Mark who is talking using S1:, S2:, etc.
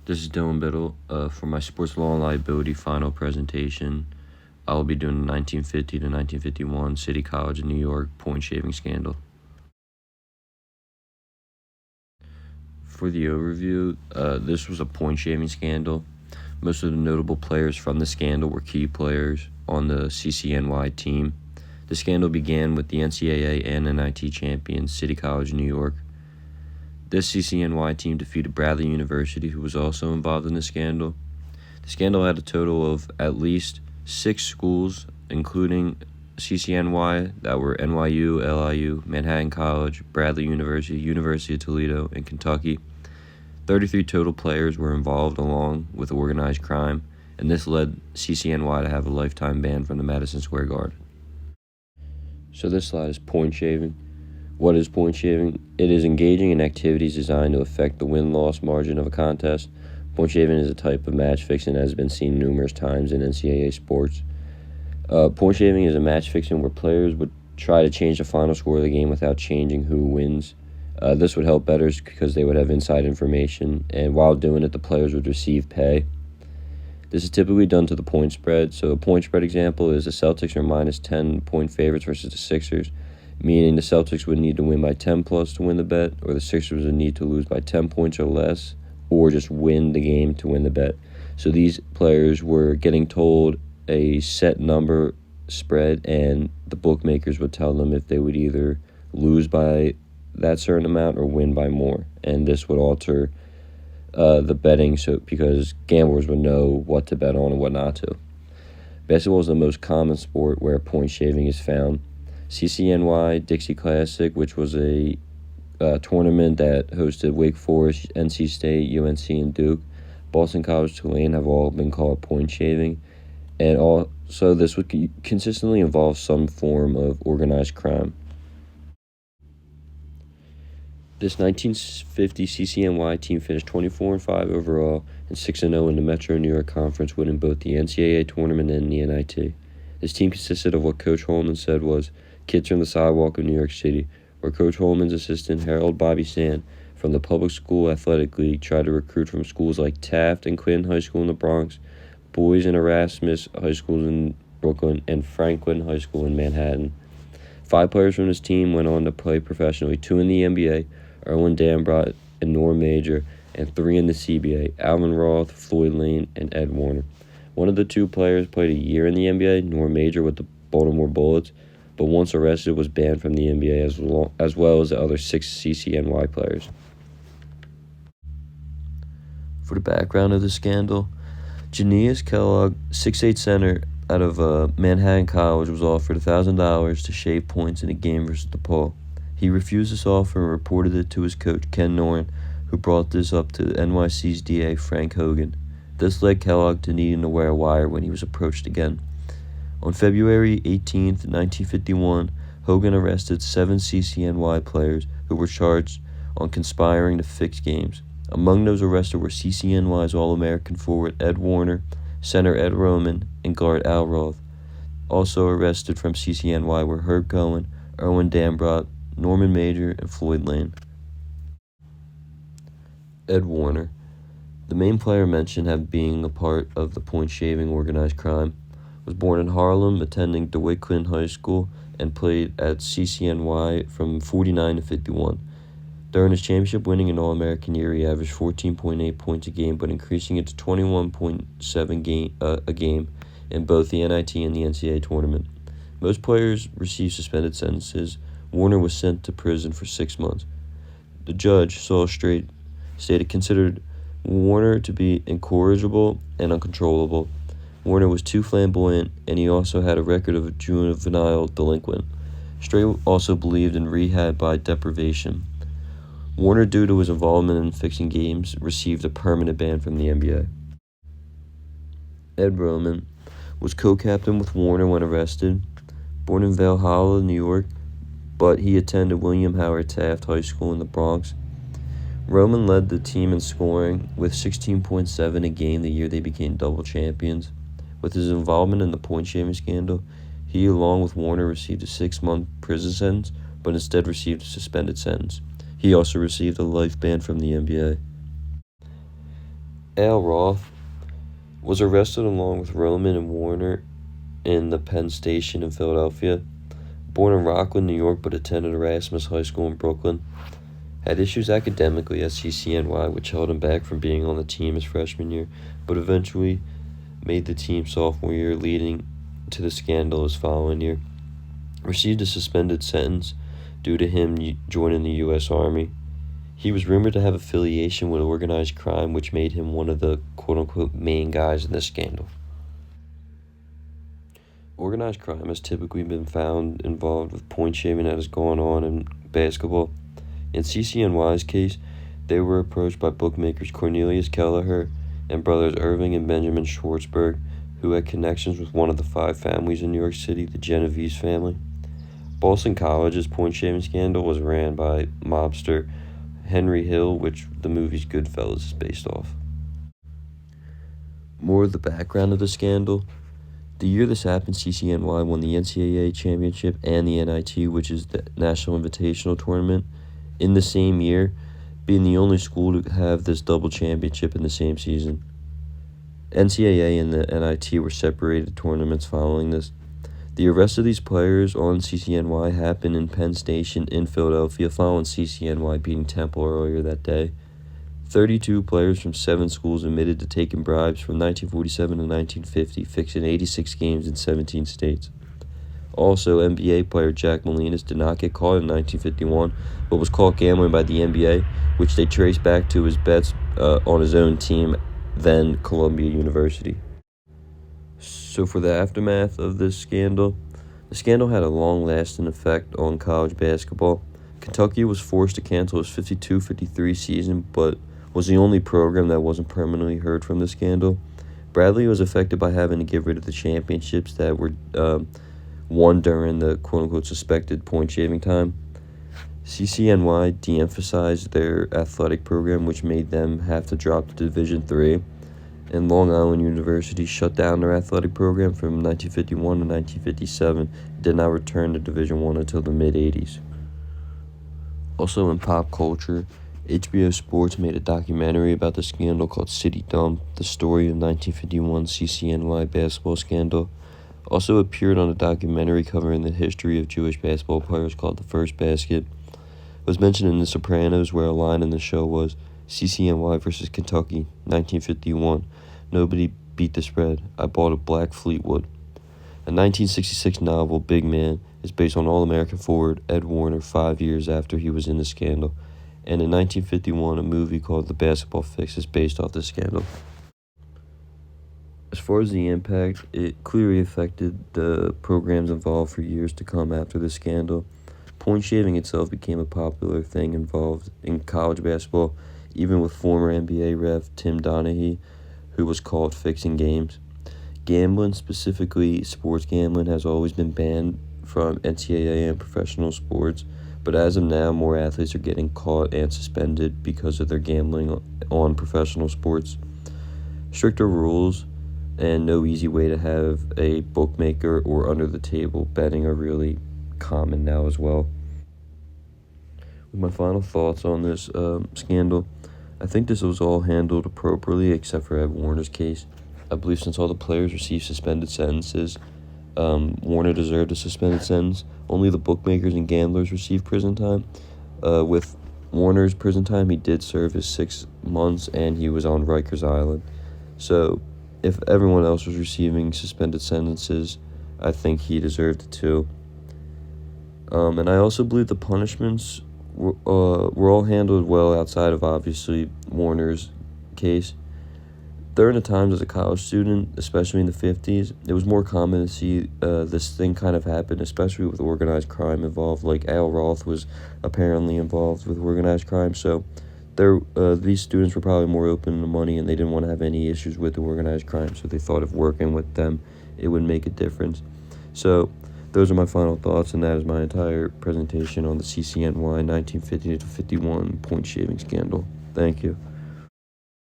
S1: This is Dylan Biddle. For my sports law and liability final presentation, I will be doing the 1950 to 1951 City College of New York point shaving scandal. For the overview, this was a point shaving scandal. Most of the notable players from the scandal were key players on the CCNY team. The scandal began with the NCAA and NIT champions, City College of New York. This CCNY team defeated Bradley University, who was also involved in the scandal. The scandal had a total of at least 6 schools, including CCNY, that were NYU, LIU, Manhattan College, Bradley University, University of Toledo, and Kentucky. 33 total players were involved, along with organized crime, and this led CCNY to have a lifetime ban from the Madison Square Garden. So this slide is point shaving. What is point shaving? It is engaging in activities designed to affect the win-loss margin of a contest. Point shaving is a type of match fixing that has been seen numerous times in NCAA sports. Point shaving is a match fixing where players would try to change the final score of the game without changing who wins. This would help bettors because they would have inside information, and while doing it, the players would receive pay. This is typically done to the point spread. So a point spread example is the Celtics are minus 10-point favorites versus the Sixers, meaning the Celtics would need to win by 10 plus to win the bet, or the Sixers would need to lose by 10 points or less, or just win the game to win the bet. So these players were getting told a set number spread, and the bookmakers would tell them if they would either lose by that certain amount or win by more. And this would alter the betting, because gamblers would know what to bet on and what not to. Basketball is the most common sport where point shaving is found. CCNY Dixie Classic, which was a tournament that hosted Wake Forest, NC State, UNC, and Duke. Boston College, Tulane have all been called point shaving. And also this would consistently involve some form of organized crime. This 1950 CCNY team finished 24-5 overall and 6-0 in the Metro New York Conference, winning both the NCAA tournament and the NIT. This team consisted of what Coach Holman said was kids from the sidewalk of New York City, where Coach Holman's assistant, Harold Bobby Sand, from the Public School Athletic League, tried to recruit from schools like Taft and Clinton High School in the Bronx, Boys and Erasmus High Schools in Brooklyn, and Franklin High School in Manhattan. 5 players from this team went on to play professionally, 2 in the NBA, Erwin Dambrot and Norm Major, and 3 in the CBA, Alvin Roth, Floyd Lane, and Ed Warner. One of the 2 players played a year in the NBA, Norm Major with the Baltimore Bullets, but once arrested was banned from the NBA as well as the other 6 CCNY players. For the background of the scandal, Janius Kellogg, 6'8" center out of Manhattan College, was offered $1,000 to shave points in a game versus DePaul. He refused this offer and reported it to his coach, Ken Noren, who brought this up to NYC's DA, Frank Hogan. This led Kellogg to needing to wear a wire when he was approached again. On February 18, 1951, Hogan arrested 7 CCNY players who were charged on conspiring to fix games. Among those arrested were CCNY's All-American forward Ed Warner, center Ed Roman, and guard Al Roth. Also arrested from CCNY were Herb Cohen, Erwin Dambrot, Norman Major, and Floyd Lane. Ed Warner, the main player mentioned as being a part of the point-shaving organized crime, was born in Harlem, attending DeWitt Clinton High School, and played at CCNY from 49 to 51. During his championship-winning and All-American year, he averaged 14.8 points a game, but increasing it to 21.7 a game in both the NIT and the NCAA tournament. Most players received suspended sentences. Warner was sent to prison for 6 months. The judge, Saul Strait, considered Warner to be incorrigible and uncontrollable. Warner was too flamboyant, and he also had a record of a juvenile delinquent. Strait also believed in rehab by deprivation. Warner, due to his involvement in fixing games, received a permanent ban from the NBA. Ed Roman was co-captain with Warner when arrested. Born in Valhalla, New York, but he attended William Howard Taft High School in the Bronx. Roman led the team in scoring with 16.7 a game the year they became double champions. With his involvement in the point-shaving scandal, he, along with Warner, received a 6-month prison sentence, but instead received a suspended sentence. He also received a life ban from the NBA. Al Roth was arrested along with Roman and Warner in the Penn Station in Philadelphia. Born in Rockland, New York, but attended Erasmus High School in Brooklyn. Had issues academically at CCNY, which held him back from being on the team his freshman year, but eventually made the team sophomore year, leading to the scandal his following year. Received a suspended sentence due to him joining the U.S. Army. He was rumored to have affiliation with organized crime, which made him one of the quote-unquote main guys in this scandal. Organized crime has typically been found involved with point shaving that is going on in basketball. In CCNY's case, they were approached by bookmakers Cornelius Kelleher and brothers Irving and Benjamin Schwartzberg, who had connections with one of the 5 families in New York City, the Genovese family. Boston College's point shaving scandal was ran by mobster Henry Hill, which the movie's Goodfellas is based off. More of the background of the scandal. The year this happened, CCNY won the NCAA championship and the NIT, which is the National Invitational Tournament, in the same year, being the only school to have this double championship in the same season. NCAA and the NIT were separated tournaments following this. The arrest of these players on CCNY happened in Penn Station in Philadelphia following CCNY beating Temple earlier that day. 32 players from 7 schools admitted to taking bribes from 1947 to 1950, fixing 86 games in 17 states. Also, NBA player Jack Molinas did not get caught in 1951, but was caught gambling by the NBA, which they traced back to his bets on his own team, then Columbia University. So for the aftermath of this scandal, the scandal had a long-lasting effect on college basketball. Kentucky was forced to cancel its 52-53 season, but was the only program that wasn't permanently hurt from the scandal. Bradley was affected by having to get rid of the championships that were won during the quote-unquote suspected point-shaving time. CCNY de-emphasized their athletic program, which made them have to drop to Division III, and Long Island University shut down their athletic program from 1951 to 1957 and did not return to Division I until the mid-'80s. Also in pop culture, HBO Sports made a documentary about the scandal called City Dump, the story of 1951 CCNY basketball scandal. Also appeared on a documentary covering the history of Jewish basketball players called The First Basket. It was mentioned in The Sopranos, where a line in the show was, CCNY versus Kentucky, 1951. Nobody beat the spread. I bought a black Fleetwood. A 1966 novel, Big Man, is based on All-American forward Ed Warner 5 years after he was in the scandal. And in 1951, a movie called The Basketball Fix is based off the scandal. As far as the impact, it clearly affected the programs involved for years to come after the scandal. Point shaving itself became a popular thing involved in college basketball, even with former NBA ref Tim Donaghy, who was caught fixing games. Gambling, specifically sports gambling, has always been banned from NCAA and professional sports, but as of now, more athletes are getting caught and suspended because of their gambling on professional sports. Stricter rules and no easy way to have a bookmaker or under-the-table betting are really common now as well. With my final thoughts on this scandal, I think this was all handled appropriately except for Ed Warner's case. I believe since all the players received suspended sentences, Warner deserved a suspended sentence. Only the bookmakers and gamblers received prison time. With Warner's prison time, he did serve his 6 months, and he was on Rikers Island. So if everyone else was receiving suspended sentences, I think he deserved it too. And I also believe the punishments were all handled well outside of, obviously, Warner's case. During the times as a college student, especially in the 50s, it was more common to see this thing kind of happen, especially with organized crime involved. Like Al Roth was apparently involved with organized crime, so these students were probably more open to money, and they didn't want to have any issues with the organized crime, so they thought if working with them, it would make a difference. So those are my final thoughts, and that is my entire presentation on the CCNY 1950-51 point shaving scandal. Thank you.